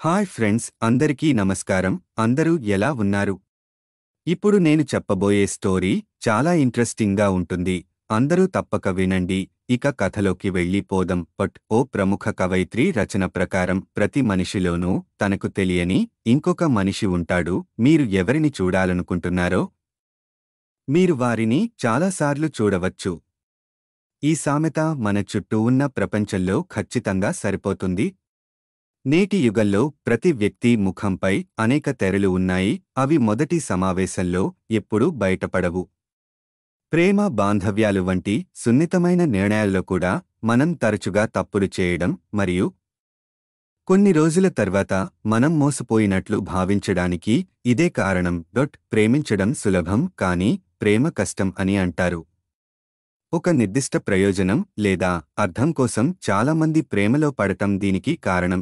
Hi friends, అందరికీ నమస్కారం. అందరూ ఎలా ఉన్నారు? ఇప్పుడు నేను చెప్పబోయే స్టోరీ చాలా ఇంట్రెస్టింగ్గా ఉంటుంది. అందరూ తప్పక వినండి. ఇక కథలోకి వెళ్ళిపోదాం. ఓ ప్రముఖ కవయిత్రి రచన ప్రకారం ప్రతి మనిషిలోనూ తనకు తెలియని ఇంకొక మనిషి ఉంటాడు. మీరు ఎవరిని చూడాలనుకుంటున్నారో మీరు వారిని చాలాసార్లు చూడవచ్చు. ఈ సామెత మన చుట్టూ ఉన్న ప్రపంచంలో ఖచ్చితంగా సరిపోతుంది. నేటి యుగంలో ప్రతి వ్యక్తి ముఖంపై అనేక తెరలు ఉన్నాయి. అవి మొదటి సమావేశంలో ఎప్పుడూ బయటపడవు. ప్రేమ, బాంధవ్యాలు వంటి సున్నితమైన నిర్ణయాల్లో కూడా మనం తరచుగా తప్పులు చేయడం మరియు కొన్ని రోజుల తర్వాత మనం మోసపోయినట్లు భావించడానికి ఇదే కారణం. ప్రేమించడం సులభం, కానీ ప్రేమ కష్టం అని అంటారు. ఒక నిర్దిష్ట ప్రయోజనం లేదా అర్థం కోసం చాలామంది ప్రేమలో పడటం దీనికి కారణం.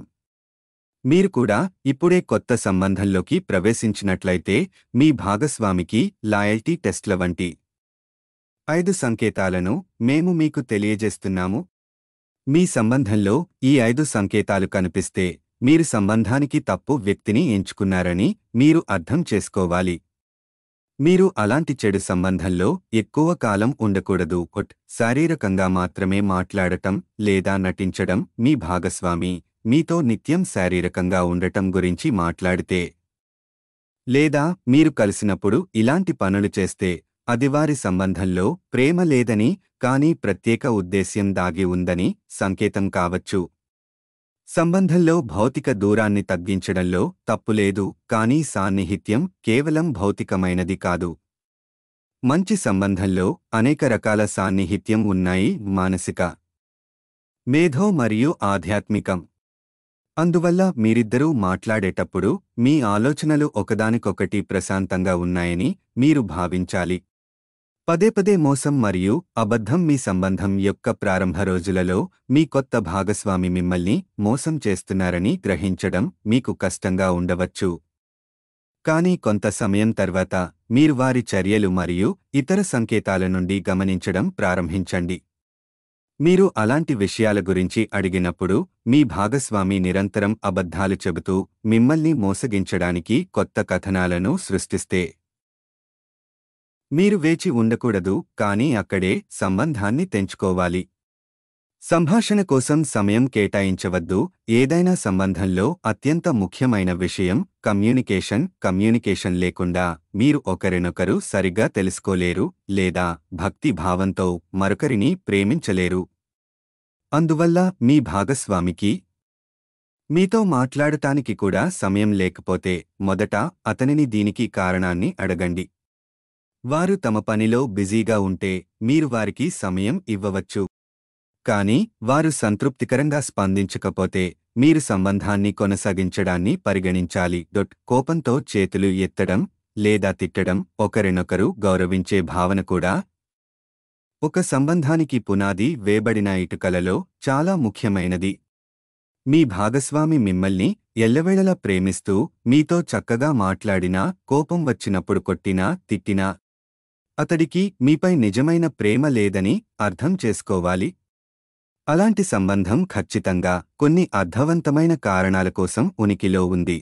మీరు కూడా ఇప్పుడే కొత్త సంబంధంలోకి ప్రవేశించినట్లయితే మీ భాగస్వామికి లాయల్టీ టెస్ట్ల వంటి 5 సంకేతాలను మేము మీకు తెలియజేస్తున్నాము. మీ సంబంధంలో ఈ 5 సంకేతాలు కనిపిస్తే మీరు సంబంధానికి తప్పు వ్యక్తిని ఎంచుకున్నారని మీరు అర్థం చేసుకోవాలి. మీరు అలాంటి చెడు సంబంధంలో ఎక్కువ కాలం ఉండకూడదు. శారీరకంగా మాత్రమే మాట్లాడటం లేదా నటించడం. మీ భాగస్వామి మీతో నిత్యం శారీరకంగా ఉండటం గురించి మాట్లాడితే లేదా మీరు కలిసినప్పుడు ఇలాంటి పనులు చేస్తే అది వారి సంబంధంలో ప్రేమ లేదని, కానీ ప్రత్యేక ఉద్దేశ్యం దాగి ఉందని సంకేతం కావచ్చు. సంబంధంలో భౌతిక దూరాన్ని తగ్గించడంలో తప్పులేదు, కానీ సాన్నిహిత్యం కేవలం భౌతికమైనది కాదు. మంచి సంబంధంలో అనేక రకాల సాన్నిహిత్యం ఉన్నాయి: మానసిక, మేధో మరియు ఆధ్యాత్మికం. అందువల్ల మీరిద్దరూ మాట్లాడేటప్పుడు మీ ఆలోచనలు ఒకదానికొకటి ప్రశాంతంగా ఉన్నాయని మీరు భావించాలి. పదే మోసం మరియు అబద్ధం మీ సంబంధం యొక్క ప్రారంభ రోజులలో మీ కొత్త భాగస్వామి మిమ్మల్ని మోసం చేస్తున్నారని గ్రహించడం మీకు కష్టంగా ఉండవచ్చు. కానీ కొంత సమయం తర్వాత మీరు వారి చర్యలు మరియు ఇతర సంకేతాల నుండి గమనించడం ప్రారంభించండి. మీరు అలాంటి విషయాల గురించి అడిగినప్పుడు మీ భాగస్వామి నిరంతరం అబద్ధాలు చెబుతూ మిమ్మల్ని మోసగించడానికి కొత్త కథనాలను సృష్టిస్తే మీరు వేచి ఉండకూడదు, కానీ అక్కడే సంబంధాన్ని తెంచుకోవాలి. సంభాషణ కోసం సమయం కేటాయించవద్దు. ఏదైనా సంబంధంలో అత్యంత ముఖ్యమైన విషయం కమ్యూనికేషన్ లేకుండా మీరు ఒకరినొకరు సరిగ్గా తెలుసుకోలేరు లేదా భక్తి భావంతో మరొకరిని ప్రేమించలేరు. అందువల్ల మీ భాగస్వామికి మీతో మాట్లాడటానికి కూడా సమయం లేకపోతే మొదట అతనిని దీనికి కారణాన్ని అడగండి. వారు తమ పనిలో బిజీగా ఉంటే మీరు వారికి సమయం ఇవ్వవచ్చు. కానీ వారు సంతృప్తికరంగా స్పందించకపోతే మీరు సంబంధాన్ని కొనసాగించడాన్ని పరిగణించాలి. కోపంతో చేతులు ఎత్తడం లేదా తిట్టడం, ఒకరినొకరు గౌరవించే భావన కూడా ఒక సంబంధానికి పునాది వేయబడిన ఇటుకలలో చాలా ముఖ్యమైనది. మీ భాగస్వామి మిమ్మల్ని ఎల్లవేళలా ప్రేమిస్తూ మీతో చక్కగా మాట్లాడినా, కోపం వచ్చినప్పుడు కొట్టినా, తిట్టినా అతడికి మీపై నిజమైన ప్రేమ లేదని అర్థం చేసుకోవాలి. అలాంటి సంబంధం ఖచ్చితంగా కొన్ని అర్థవంతమైన కారణాల కోసం ఉనికిలో ఉంది.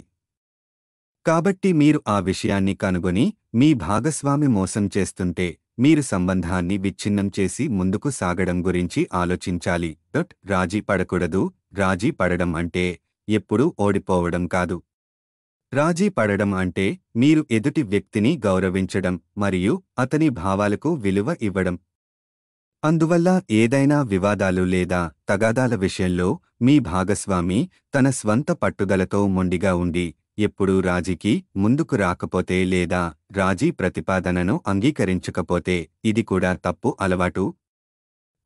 కాబట్టి మీరు ఆ విషయాన్ని కనుగొని మీ భాగస్వామి మోసం చేస్తుంటే మీరు సంబంధాన్ని విచ్ఛిన్నం చేసి ముందుకు సాగడం గురించి ఆలోచించాలి. రాజీ పడకూడదు. రాజీ పడడం అంటే ఎప్పుడూ ఓడిపోవడం కాదు. రాజీ పడడం అంటే మీరు ఎదుటి వ్యక్తిని గౌరవించడం మరియు అతని భావాలకు విలువ ఇవ్వడం. అందువల్ల ఏదైనా వివాదాలు లేదా తగాదాల విషయంలో మీ భాగస్వామి తన స్వంత పట్టుదలతో మొండిగా ఉండి ఎప్పుడూ రాజీకి ముందుకు రాకపోతే లేదా రాజీ ప్రతిపాదనను అంగీకరించకపోతే ఇది కూడా తప్పు అలవాటు.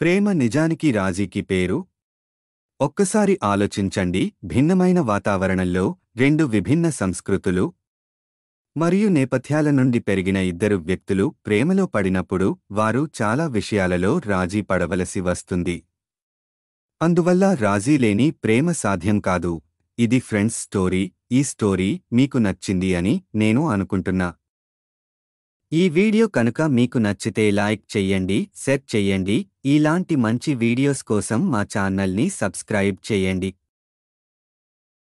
ప్రేమ నిజానికి రాజీకి పేరు. ఒక్కసారి ఆలోచించండి. భిన్నమైన వాతావరణంలో 2 విభిన్న సంస్కృతులు మరియు నేపథ్యాల నుండి పెరిగిన ఇద్దరు వ్యక్తులు ప్రేమలో పడినప్పుడు వారు చాలా విషయాలలో రాజీ పడవలసి వస్తుంది. అందువల్ల రాజీ లేని ప్రేమ సాధ్యం కాదు. ఇది ఫ్రెండ్స్ స్టోరీ. ఈ స్టోరీ మీకు నచ్చింది అని నేను అనుకుంటున్నా. ఈ వీడియో కనుక మీకు నచ్చితే లైక్ చెయ్యండి, షేర్ చెయ్యండి. ఇలాంటి మంచి వీడియోస్ కోసం మా ఛానల్ని సబ్స్క్రైబ్ చేయండి.